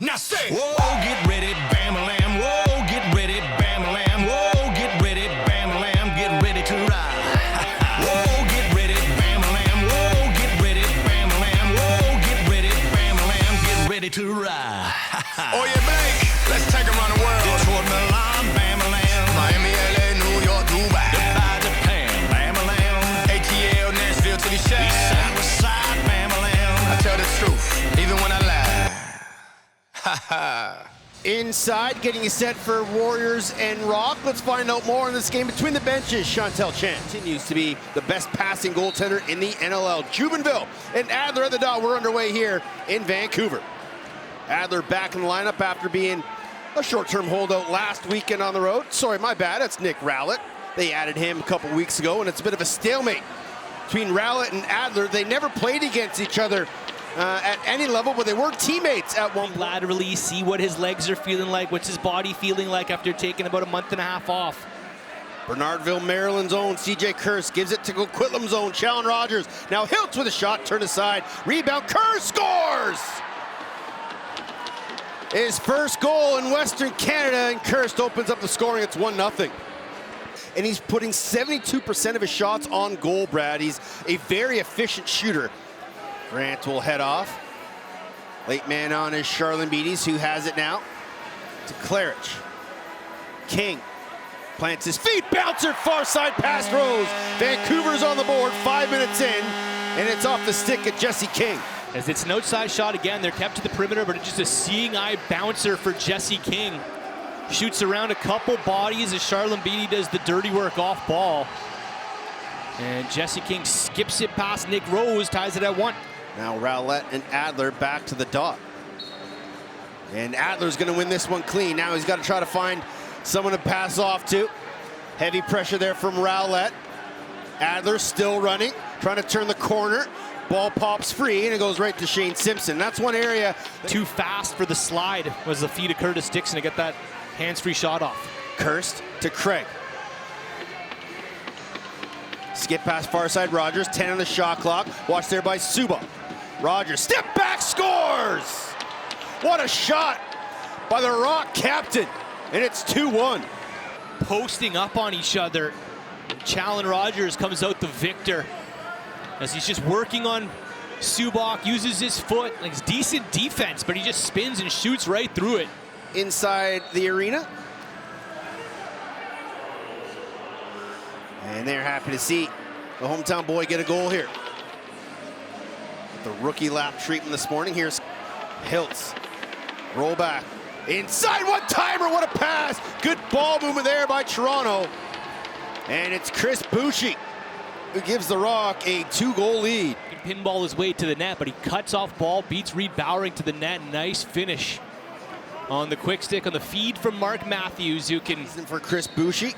Now say, whoa, get ready, bam-a-lam, whoa, get ready, bam-a-lam, whoa, get ready, bam-a-lam, get ready to ride. Whoa, get ready, bam-a-lam, whoa, get ready, bam-a-lam, whoa, get ready, bam-a-lam, get ready to ride. Oh yeah, Blake, let's take them around the world. Detroit, Milan, bam-a-lam, Miami, LA, New York, Dubai. Dubai, Japan, bam-a-lam, ATL, Nashville to the east shack. side, west side, bam-a-lam. I tell the truth, even when I lie. Ha ha. Inside, getting you set for Warriors and Rock. Let's find out more on this game between the benches. Chantel Chan continues to be the best passing goaltender in the NLL. Jubenville and Adler at the dot. We're underway here in Vancouver. Adler back in the lineup after being a short-term holdout last weekend on the road. Sorry, my bad. That's Nick Rowlett. They added him a couple weeks ago, and it's a bit of a stalemate between Rowlett and Adler. They never played against each other at any level, but they were teammates at one point. Laterally, see what his legs are feeling like, what's his body feeling like after taking about a month and a half off. Bernardville, Maryland's own CJ Kurse gives it to Coquitlam's own Challen Rogers. Now Hiltz with a shot, turned aside, rebound, Kurse scores! His first goal in Western Canada, and Kurse opens up the scoring. It's 1-0. And he's putting 72% of his shots on goal, Brad. He's a very efficient shooter. Grant will head off. Late man on is Charlene Beatties, who has it now to Claridge. King plants his feet, bouncer, far side past Rose. Vancouver's on the board, 5 minutes in, and it's off the stick at Jesse King. As it's an outside shot again, they're kept to the perimeter, but it's just a seeing eye bouncer for Jesse King. Shoots around a couple bodies as Charlene Beatty does the dirty work off ball. And Jesse King skips it past Nick Rose, ties it at 1. Now Rowlett and Adler back to the dot. And Adler's gonna win this one clean. Now he's gotta try to find someone to pass off to. Heavy pressure there from Rowlett. Adler still running, trying to turn the corner. Ball pops free and it goes right to Shane Simpson. That's one area. Too fast for the slide was the feed of Curtis Dixon to get that hands-free shot off. Kurst to Craig. Skip past far side Rogers, 10 on the shot clock. Watched there by Suba. Rogers, step back, scores! What a shot by the Rock captain, and it's 2-1. Posting up on each other. Challen Rogers comes out the victor as he's just working on Subak, uses his foot. Like, it's decent defense, but he just spins and shoots right through it. Inside the arena. And they're happy to see the hometown boy get a goal here. The rookie lap treatment this morning. Here's Hiltz. Roll back. Inside, one-timer, what a pass. Good ball movement there by Toronto. And it's Chris Boucher who gives the Rock a 2-goal lead. He can pinball his way to the net, but he cuts off ball, beats Reed Bowering to the net. Nice finish on the quick stick on the feed from Mark Matthews, who can... For Chris Boucher.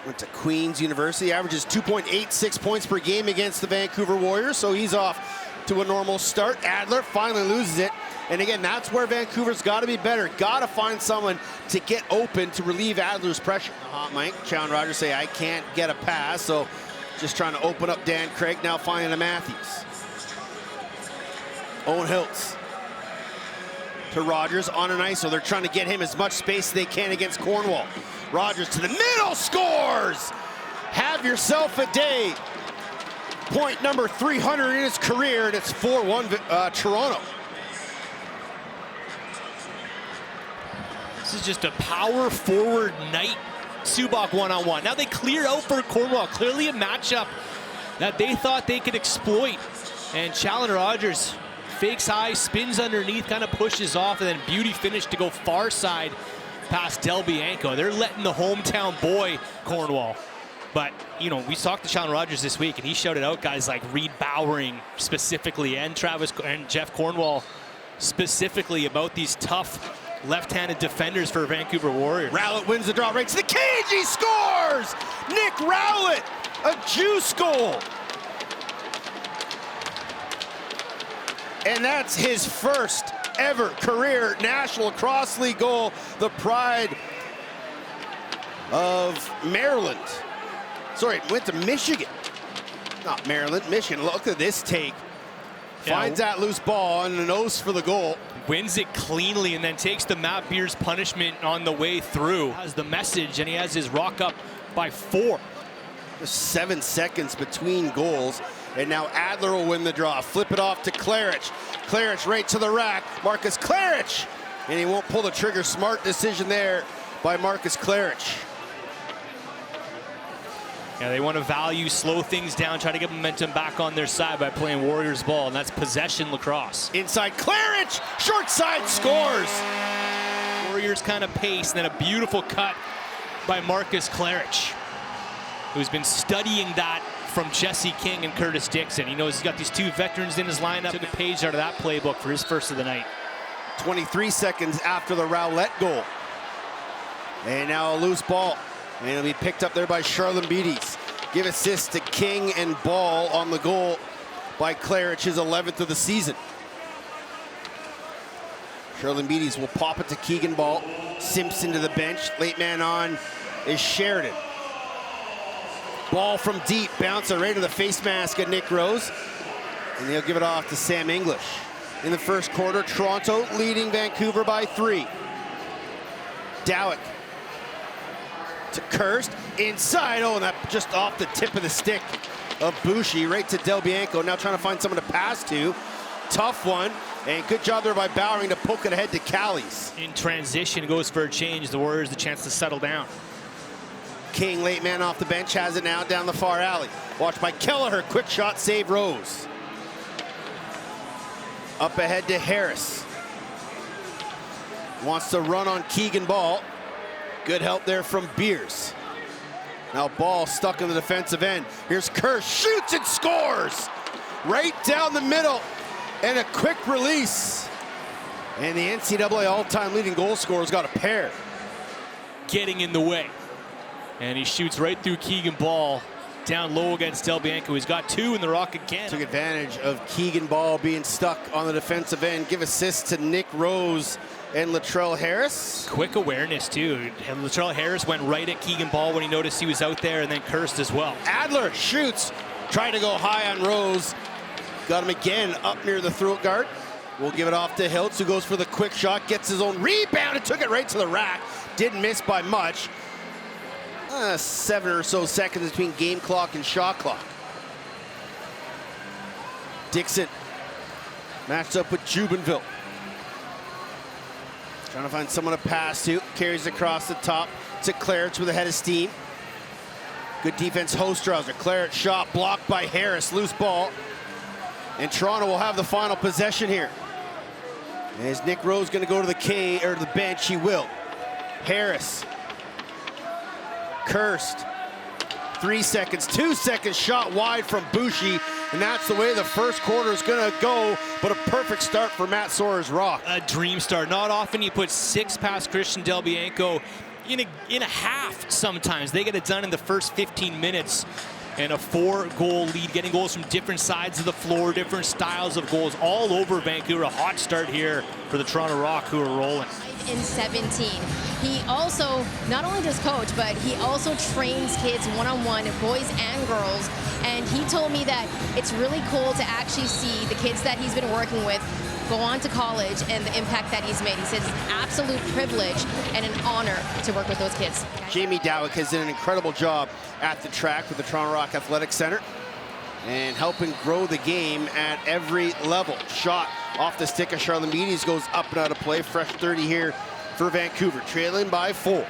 Went to Queen's University, averages 2.86 points per game against the Vancouver Warriors, so he's off to a normal start. Adler finally loses it, and again, that's where Vancouver's got to be better. Got to find someone to get open to relieve Adler's pressure. The hot mic, Challen Rogers say, I can't get a pass, so just trying to open up Dan Craig, now finding a Matthews. Owen Hiltz to Rogers on an ice, so they're trying to get him as much space as they can against Cornwall. Rogers to the middle, scores! Have yourself a day. Point number 300 in his career, and it's 4-1 Toronto. This is just a power forward night. Subak one-on-one. Now they clear out for Cornwall. Clearly a matchup that they thought they could exploit. And Challen Rogers fakes high, spins underneath, kind of pushes off, and then beauty finish to go far side past Del Bianco. They're letting the hometown boy Cornwall. But, you know, we talked to Challen Rogers this week, and he shouted out guys like Reed Bowering specifically, and Jeff Cornwall specifically, about these tough left-handed defenders for Vancouver Warriors. Rowlett wins the draw right to the cage, he scores! Nick Rowlett, a juice goal. And that's his first ever career National Lacrosse League goal, the pride of Maryland. Sorry, went to Michigan. Not Maryland, Michigan. Look at this take Finds that loose ball and nose for the goal. Wins it cleanly and then takes the Matt Beers punishment on the way through. Has the message, and he has his rock up by 4. Just 7 seconds between goals. And now Adler will win the draw. Flip it off to Claridge. Claridge right to the rack. Marcus Claridge. And he won't pull the trigger. Smart decision there by Marcus Claridge. Yeah, they want to value, slow things down, try to get momentum back on their side by playing Warriors ball, and that's possession lacrosse. Inside Claridge, short side scores. Warriors kind of pace, and then a beautiful cut by Marcus Claridge, who's been studying that from Jesse King and Curtis Dixon. He knows he's got these 2 veterans in his lineup. Took a page out of that playbook for his first of the night. 23 seconds after the Rowlett goal. And now a loose ball. And it'll be picked up there by Charlene Beatties. Give assist to King and Ball on the goal by Claridge, his 11th of the season. Charlene Beatties will pop it to Keegan Ball. Simpson to the bench. Late man on is Sheridan. Ball from deep, bouncer right to the face mask of Nick Rose. And he'll give it off to Sam English. In the first quarter, Toronto leading Vancouver by 3. Dowick to Kirst, inside, oh, and that just off the tip of the stick of Bushi, right to Del Bianco, now trying to find someone to pass to. Tough one, and good job there by Bowering to poke it ahead to Callies. In transition, goes for a change. The Warriors the chance to settle down. King, late man off the bench, has it now down the far alley. Watched by Kelleher, quick shot, save Rose. Up ahead to Harris. Wants to run on Keegan Ball. Good help there from Beers. Now Ball stuck in the defensive end. Here's Kerr, shoots and scores! Right down the middle, and a quick release. And the NCAA all-time leading goal scorer's got a pair. Getting in the way. And he shoots right through Keegan Ball, down low against Del Bianco. He's got 2 in the rock again. Took advantage of Keegan Ball being stuck on the defensive end. Give assists to Nick Rose and Latrell Harris. Quick awareness, too. And Latrell Harris went right at Keegan Ball when he noticed he was out there, and then Kirst as well. Adler shoots, trying to go high on Rose. Got him again up near the throat guard. We'll give it off to Hiltz, who goes for the quick shot, gets his own rebound, and took it right to the rack. Didn't miss by much. 7 or so seconds between game clock and shot clock. Dixon matched up with Jubenville. Trying to find someone to pass to. Carries across the top to Claridge with a head of steam. Good defense, Hostrauser. Claridge shot blocked by Harris. Loose ball. And Toronto will have the final possession here. And is Nick Rose going to go to the bench? He will. Harris. Kirst. 3 seconds, 2 seconds, shot wide from Bushi, and that's the way the first quarter is going to go, but a perfect start for Matt Soares Rock. A dream start. Not often you put 6 past Christian Del Bianco in a half sometimes. They get it done in the first 15 minutes, and a 4-goal lead, getting goals from different sides of the floor, different styles of goals all over Vancouver. A hot start here for the Toronto Rock, who are rolling. In 17. He also not only does coach, but he also trains kids one-on-one, boys and girls. And he told me that it's really cool to actually see the kids that he's been working with go on to college and the impact that he's made. He says it's an absolute privilege and an honor to work with those kids. Jamie Dowick has done an incredible job at the track with the Toronto Rock Athletic Center and helping grow the game at every level. Shot off the stick of Charlene Beatties goes up and out of play. Fresh 30 here for Vancouver, trailing by 4.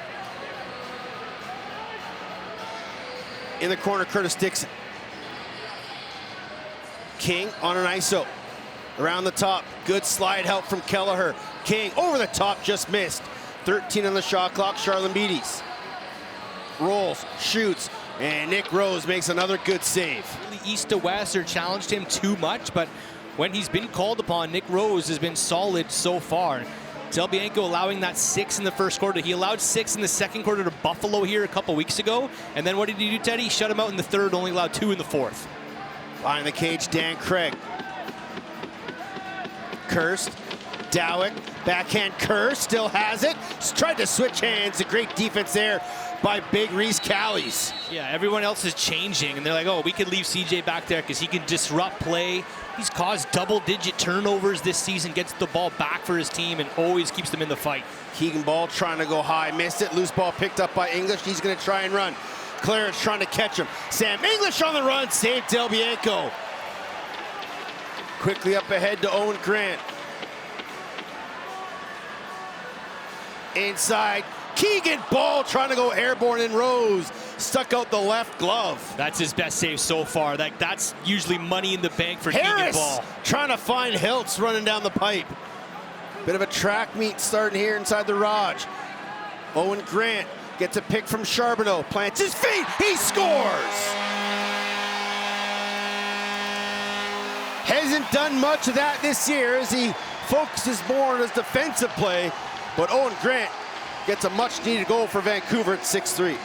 In the corner, Curtis Dixon. King on an ISO. Around the top, good slide help from Kelleher. King over the top, just missed. 13 on the shot clock, Charlene Beatties. Rolls, shoots, and Nick Rose makes another good save. Really east to west or challenged him too much, but when he's been called upon, Nick Rose has been solid so far. Del Bianco allowing that 6 in the first quarter. He allowed 6 in the second quarter to Buffalo here a couple weeks ago. And then what did he do, Teddy? He shut him out in the third, only allowed 2 in the fourth. Behind the cage, Dan Craig. Kirst Dowick, backhand curse, still has it. Tried to switch hands, a great defense there by big Reese Callies. Yeah, everyone else is changing, and they're like, oh, we could leave CJ back there because he can disrupt play. He's caused double-digit turnovers this season, gets the ball back for his team, and always keeps them in the fight. Keegan Ball trying to go high, missed it. Loose ball picked up by English. He's going to try and run. Clarence trying to catch him. Sam English on the run, saved Del Bianco. Quickly up ahead to Owen Grant. Inside, Keegan Ball trying to go airborne in Rose. Stuck out the left glove. That's his best save so far. That's usually money in the bank for Keegan Harris Ball. trying to find Hiltz running down the pipe. Bit of a track meet starting here inside the Raj. Owen Grant gets a pick from Charbonneau, plants his feet, he scores! Hasn't done much of that this year as he focuses more on his defensive play, but Owen Grant gets a much-needed goal for Vancouver at 6-3.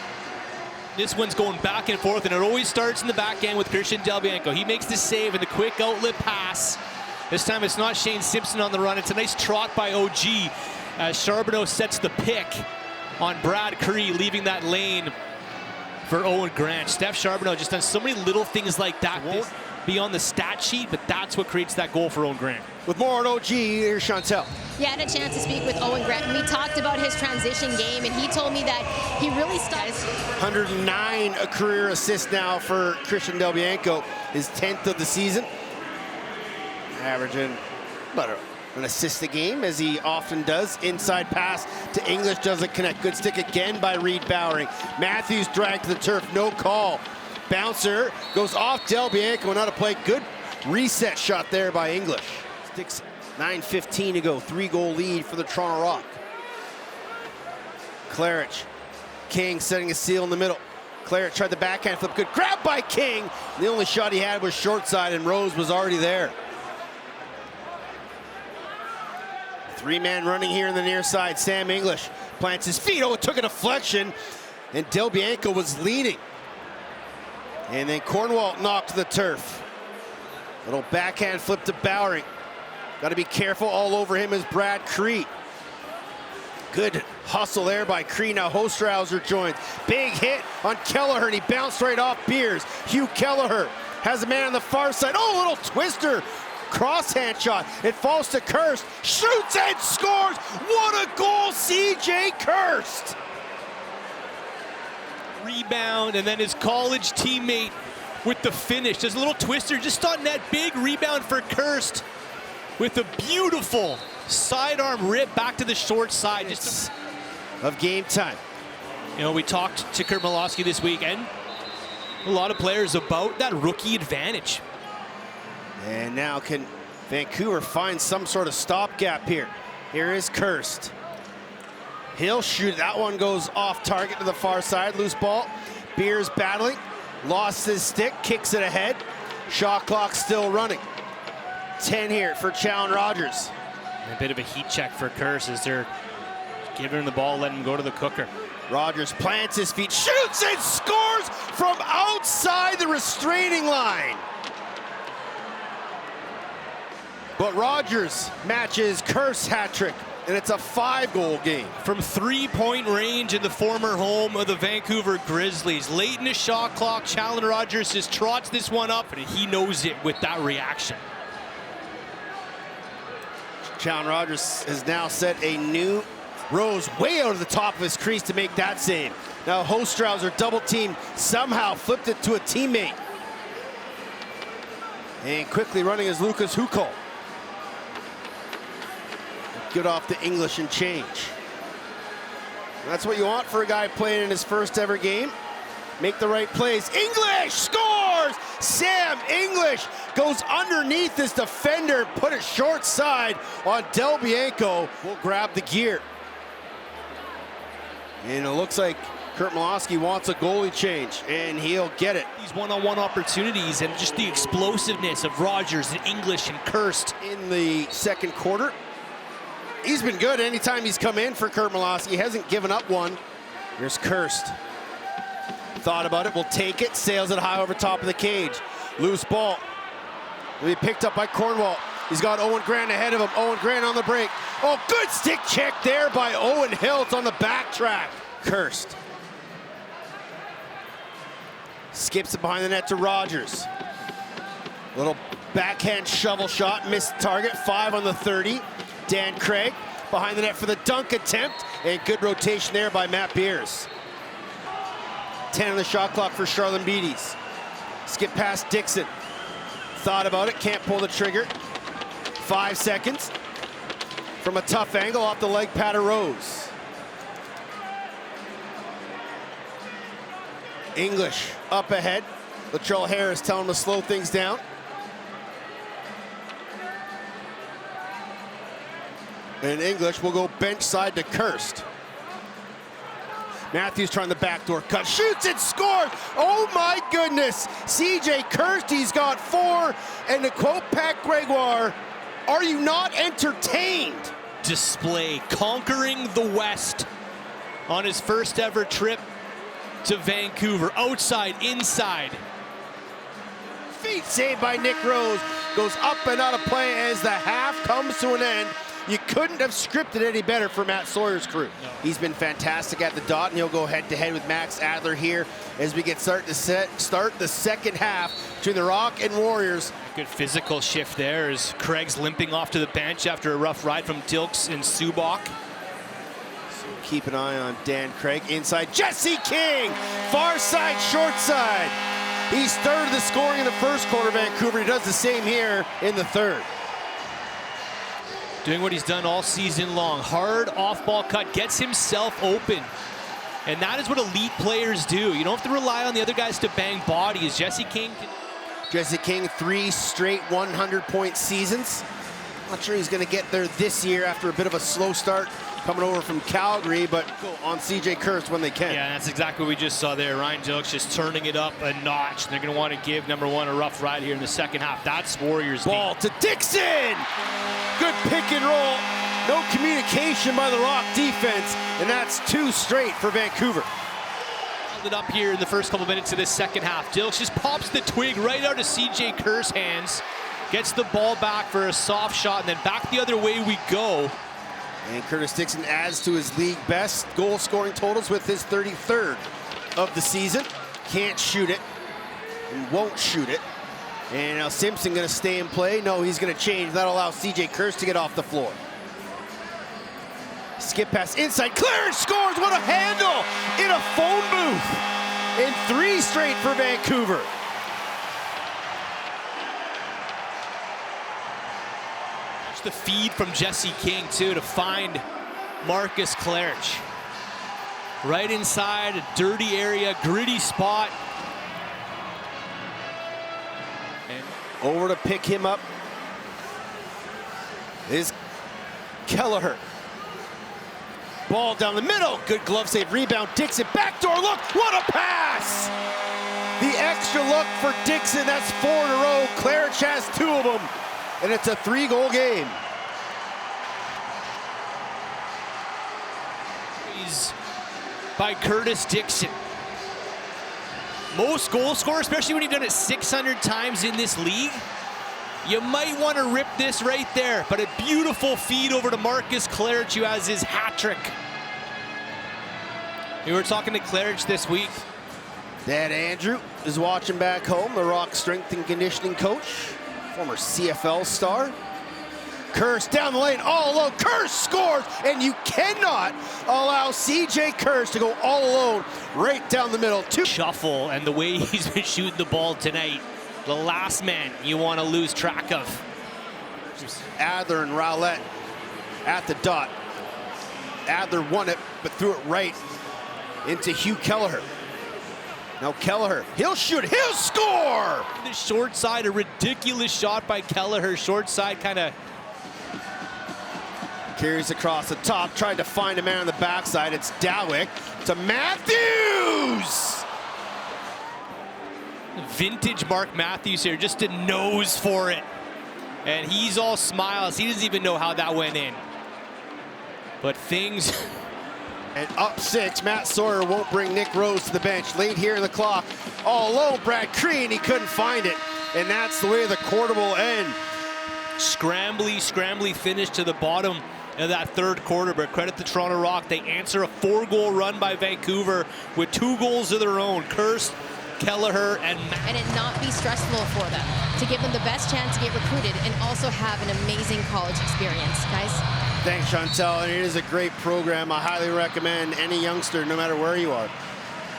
This one's going back and forth, and it always starts in the back end with Christian Del Bianco. He makes the save and the quick outlet pass. This time it's not Shane Simpson on the run. It's a nice trot by OG as Charbonneau sets the pick on Brad Cree, leaving that lane for Owen Grant. Steph Charbonneau just done so many little things like that. Won't be on the stat sheet, but that's what creates that goal for Owen Grant. With more on OG, here's Chantel. Yeah, I had a chance to speak with Owen Grant, and we talked about his transition game, and he told me that he really starts. 109 career assists now for Christian Del Bianco, his 10th of the season. Averaging about an assist a game, as he often does. Inside pass to English, doesn't connect. Good stick again by Reed Bowering. Matthews dragged to the turf, no call. Bouncer goes off Del Bianco, and out of play. Good reset shot there by English. Sticks 9:15 to go, 3-goal lead for the Toronto Rock. Claridge, King setting a seal in the middle. Claridge tried the backhand flip, good grab by King. The only shot he had was short side, and Rose was already there. Three-man running here in the near side. Sam English plants his feet. Oh, it took a deflection, and Del Bianco was leading. And then Cornwall knocked to the turf. Little backhand flip to Bowering. Got to be careful. All over him is Brad Cree. Good hustle there by Cree. Now Hostrauser joins. Big hit on Kelleher, and he bounced right off Beers. Hugh Kelleher has a man on the far side. Oh, little twister. Crosshand shot. It falls to Kirst. Shoots and scores. What a goal, CJ Kirst. Rebound, and then his college teammate with the finish. There's a little twister just on that big rebound for Kirst with a beautiful sidearm rip back to the short side. Just of game time. You know, we talked to Kurt Malosky this week, and a lot of players about that rookie advantage. And now can Vancouver find some sort of stopgap here? Here is Kirst. He'll shoot. That one goes off target to the far side. Loose ball. Beers battling. Lost his stick. Kicks it ahead. Shot clock still running. 10 here for Challen Rogers. A bit of a heat check for Kirst as they're giving him the ball, letting him go to the cooker. Rogers plants his feet, shoots and scores from outside the restraining line. But Rogers matches Kirst's hat trick, and it's a 5-goal game. From 3-point range in the former home of the Vancouver Grizzlies. Late in the shot clock, Challen Rogers just trots this one up, and he knows it with that reaction. Challen Rogers has now set a new Rose way out of the top of his crease to make that save. Now Hostrauser double teamed, somehow flipped it to a teammate. And quickly running is Lucas Hucol. Get off the English and change. That's what you want for a guy playing in his first ever game. Make the right plays. English scores! Sam English goes underneath his defender, put it short side on Del Bianco. Will grab the gear. And it looks like Kurt Malosky wants a goalie change, and he'll get it. These one-on-one opportunities and just the explosiveness of Rogers and English and Kirst. In the second quarter, he's been good anytime he's come in for Kurt Malosky. He hasn't given up one. Here's Kirst. Thought about it, will take it, sails it high over top of the cage. Loose ball. Will be picked up by Cornwall. He's got Owen Grant ahead of him. Owen Grant on the break. Oh, good stick check there by Owen Hilt on the backtrack. Cursed. Skips it behind the net to Rogers. Little backhand shovel shot, missed target, 5 on the 30. Dan Craig behind the net for the dunk attempt, and good rotation there by Matt Beers. 10 on the shot clock for Charlotte Beatties. Skip past Dixon. Thought about it, can't pull the trigger. 5 seconds. From a tough angle off the leg pad of Rose. English up ahead. Latrell Harris telling him to slow things down. And English will go bench side to Kirst. Matthews trying the backdoor cut, shoots and scores. Oh my goodness. CJ Kirst, he's got 4. And to quote Pat Gregoire, are you not entertained? Display conquering the West on his first ever trip to Vancouver. Outside, inside. Feet saved by Nick Rose. Goes up and out of play as the half comes to an end. You couldn't have scripted any better for Matt Sawyer's crew. No. He's been fantastic at the dot, and he'll go head-to-head with Max Adler here as we start the second half between the Rock and Warriors. Good physical shift there as Craig's limping off to the bench after a rough ride from Dilks and Subak. So keep an eye on Dan Craig. Inside, Jesse King! Far side, short side. He started the scoring in the first quarter, Vancouver. He does the same here in the third. Doing what he's done all season long. Hard off-ball cut, gets himself open. And that is what elite players do. You don't have to rely on the other guys to bang bodies. Jesse King 3 straight 100-point seasons. Not sure he's going to get there this year after a bit of a slow start coming over from Calgary, but go on CJ Kirst when they can. Yeah, that's exactly what we just saw there. Ryan Dilks just turning it up a notch. They're going to want to give number 1 a rough ride here in the second half. That's Warriors. Ball to Dixon! Good pick and roll. No communication by the Rock defense, and that's 2 straight for Vancouver. Held it up here in the first couple minutes of this second half. Dilks just pops the twig right out of CJ Kirst's hands. Gets the ball back for a soft shot, and then back the other way we go. And Curtis Dixon adds to his league best goal scoring totals with his 33rd of the season. Can't shoot it and won't shoot it. And now Simpson gonna stay in play. No, he's gonna change. That'll allow CJ Kirst to get off the floor. Skip pass inside, Clarence scores, what a handle in a phone booth. And 3 straight for Vancouver. The feed from Jesse King too to find Marcus Clarich. Right inside a dirty area, gritty spot. And over to pick him up is Kelleher. Ball down the middle, good glove save, rebound, Dixon, backdoor look, what a pass! The extra look for Dixon, that's 4 in a row. Clarich has 2 of them. And it's a 3-goal game. By Curtis Dixon. Most goal scorer, especially when you've done it 600 times in this league. You might want to rip this right there, but a beautiful feed over to Marcus Clarich, who has his hat trick. We were talking to Clarich this week. Dad Andrew is watching back home, the Rock strength and conditioning coach. Former CFL star. Kirst down the lane, all alone. Kirst scores, and you cannot allow CJ Kirst to go all alone right down the middle. Shuffle, and the way he's been shooting the ball tonight, the last man you want to lose track of. Adler and Rowlett at the dot. Adler won it, but threw it right into Hugh Kelleher. Now Kelleher, he'll shoot, he'll score! The short side, a ridiculous shot by Kelleher. Short side kind of carries across the top, tried to find a man on the backside. It's Dowick to Matthews! Vintage Mark Matthews here, just a nose for it. And he's all smiles. He doesn't even know how that went in. But things... And up 6, Matt Sawyer won't bring Nick Rose to the bench. Late here in the clock, all alone, Brad Crean, he couldn't find it. And that's the way the quarter will end. scrambly finish to the bottom of that third quarter, but credit to Toronto Rock. They answer a 4-goal run by Vancouver with 2 goals of their own. Kirst, Kelleher, and it not be stressful for them, to give them the best chance to get recruited and also have an amazing college experience, guys. Thanks, Chantel, and it is a great program. I highly recommend any youngster, no matter where you are.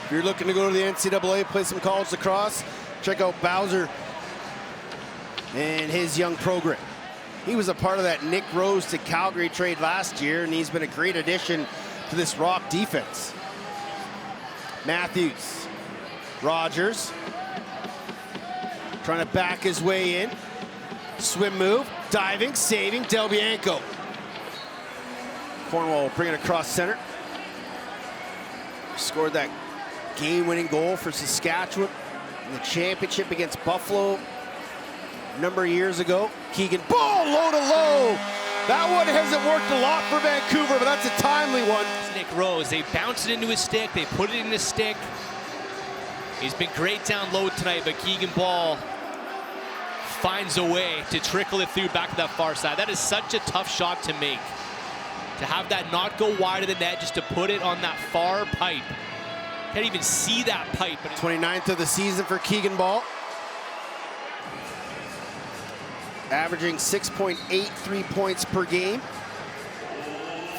If you're looking to go to the NCAA, play some college lacrosse, check out Bowser and his young program. He was a part of that Nick Rose to Calgary trade last year, and he's been a great addition to this Rock defense. Matthews, Rogers, trying to back his way in. Swim move, diving, saving, Del Bianco. Cornwall bringing it across center. Scored that game-winning goal for Saskatchewan in the championship against Buffalo a number of years ago. Keegan, ball low to low. That one hasn't worked a lot for Vancouver, but that's a timely one. Nick Rose, they bounce it into his stick, they put it in his stick. He's been great down low tonight, but Keegan Ball finds a way to trickle it through back to that far side. That is such a tough shot to make. To have that not go wide of the net, just to put it on that far pipe. Can't even see that pipe. But 29th of the season for Keegan Ball. Averaging 6.83 points per game.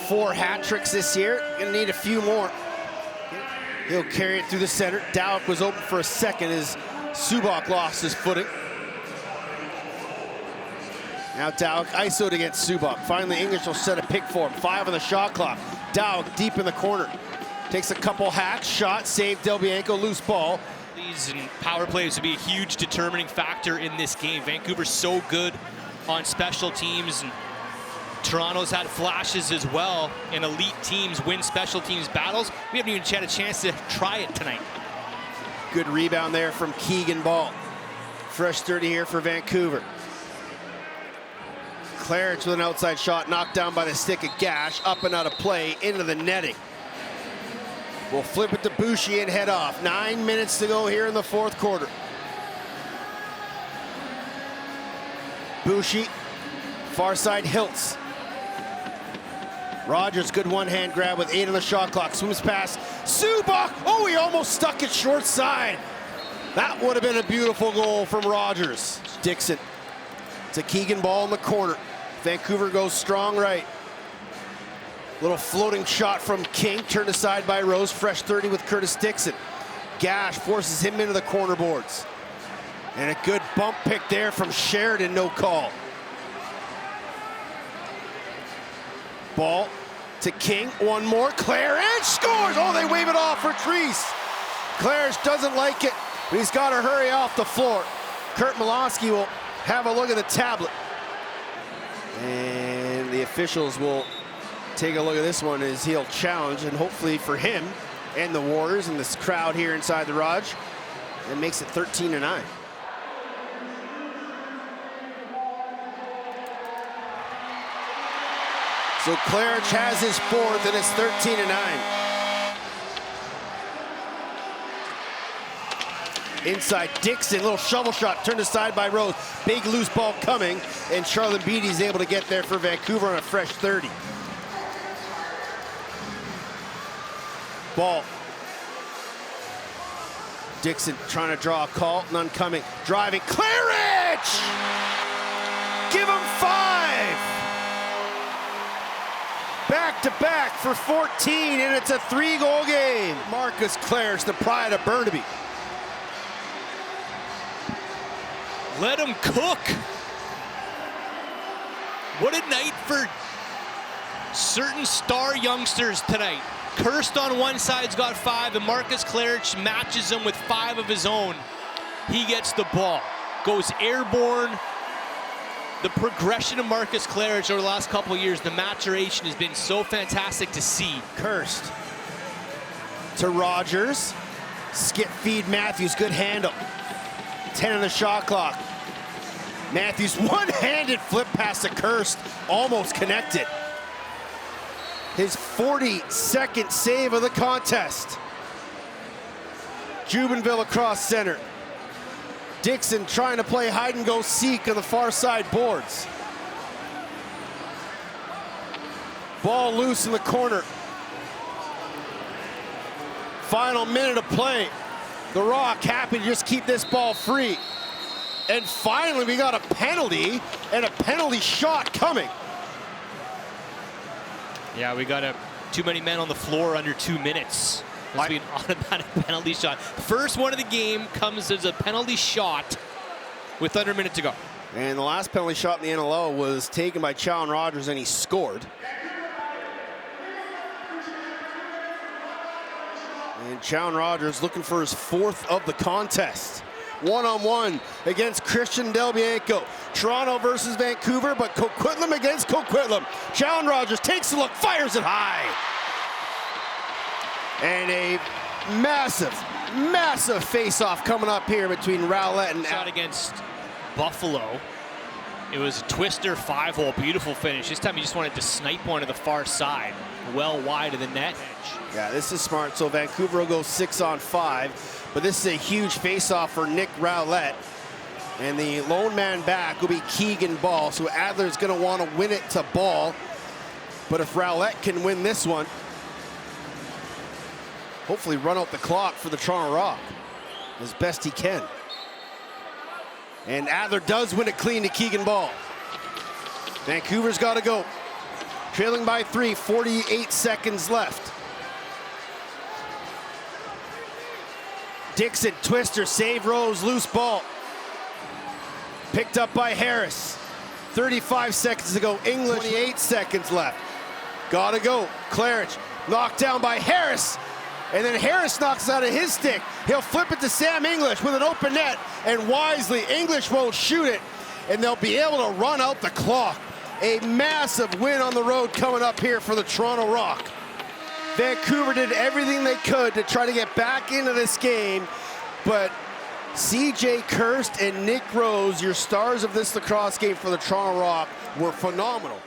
4 hat tricks this year. Gonna need a few more. He'll carry it through the center. Dowd was open for a second as Subak lost his footing. Now Dowd isoed against Subak. Finally, English will set a pick for him. 5 on the shot clock. Dowd deep in the corner. Takes a couple hacks, shot, save Del Bianco, loose ball. These power plays would be a huge determining factor in this game. Vancouver's so good on special teams, and Toronto's had flashes as well, and elite teams win special teams battles. We haven't even had a chance to try it tonight. Good rebound there from Keegan Ball. Fresh 30 here for Vancouver. Clarence with an outside shot, knocked down by the stick of Gash, up and out of play, into the netting. We'll flip it to Boucher and head off. 9 minutes to go here in the fourth quarter. Boucher, far side Hiltz. Rogers, good one-hand grab with 8 on the shot clock. Swims past Subak. Oh, he almost stuck it short side. That would have been a beautiful goal from Rogers. Dixon to Keegan Ball in the corner. Vancouver goes strong right. Little floating shot from King, turned aside by Rose. Fresh 30 with Curtis Dixon. Gash forces him into the corner boards. And a good bump pick there from Sheridan, no call. Ball to King, one more. Clarence scores! Oh, they wave it off for Treese. Clarence doesn't like it, but he's got to hurry off the floor. Kurt Milosky will have a look at the tablet. And the officials will take a look at this one as he'll challenge, and hopefully for him and the Warriors and this crowd here inside the Raj, it makes it 13-9. So Clarence has his 4th, and it's 13-9. Inside Dixon, little shovel shot turned aside by Rose. Big loose ball coming, and Charlotte Beatty's able to get there for Vancouver on a fresh 30. Ball. Dixon trying to draw a call, none coming. Driving, Clarence! Give him 5! Back to back for 14, and it's a 3-goal game. Marcus Clarence, the pride of Burnaby. Let him cook. What a night for certain star youngsters tonight. Kirst on one side's got 5, and Marcus Clarence matches him with 5 of his own. He gets the ball, goes airborne. The progression of Marcus Clarence over the last couple of years, the maturation has been so fantastic to see. Kirst to Rogers. Skip feed Matthews, good handle. 10 on the shot clock. Matthews one-handed flip past the Kirst, almost connected. His 42nd save of the contest. Jubenville across center. Dixon trying to play hide and go seek on the far side boards. Ball loose in the corner. Final minute of play. The Rock happy to just keep this ball free. And finally, we got a penalty and a penalty shot coming. Yeah, we got too many men on the floor under 2 minutes. Must be an automatic penalty shot. First one of the game comes as a penalty shot with under a minute to go. And the last penalty shot in the NLL was taken by Challen Rogers, and he scored. And Challen Rogers looking for his 4th of the contest. One-on-one against Christian Del Bianco. Toronto versus Vancouver, but Coquitlam against Coquitlam. Challen Rogers takes a look, fires it high. And a massive, massive face-off coming up here between Rowlett and Shot against Buffalo. It was a twister 5-hole, beautiful finish. This time he just wanted to snipe one to the far side, well wide of the net edge. Yeah, this is smart. So Vancouver will go 6-on-5, but this is a huge face-off for Nick Rowlett. And the lone man back will be Keegan Ball. So Adler's going to want to win it to Ball. But if Rowlett can win this one, hopefully run out the clock for the Toronto Rock as best he can. And Adler does win it clean to Keegan Ball. Vancouver's got to go. Trailing by 3, 48 seconds left. Dixon, twister, save Rose, loose ball. Picked up by Harris. 35 seconds to go. English, 28 seconds left. Gotta go. Claridge, knocked down by Harris. And then Harris knocks out of his stick. He'll flip it to Sam English with an open net. And wisely, English won't shoot it. And they'll be able to run out the clock. A massive win on the road coming up here for the Toronto Rock. Vancouver did everything they could to try to get back into this game, but CJ Kirst and Nick Rose, your stars of this lacrosse game for the Toronto Rock, were phenomenal.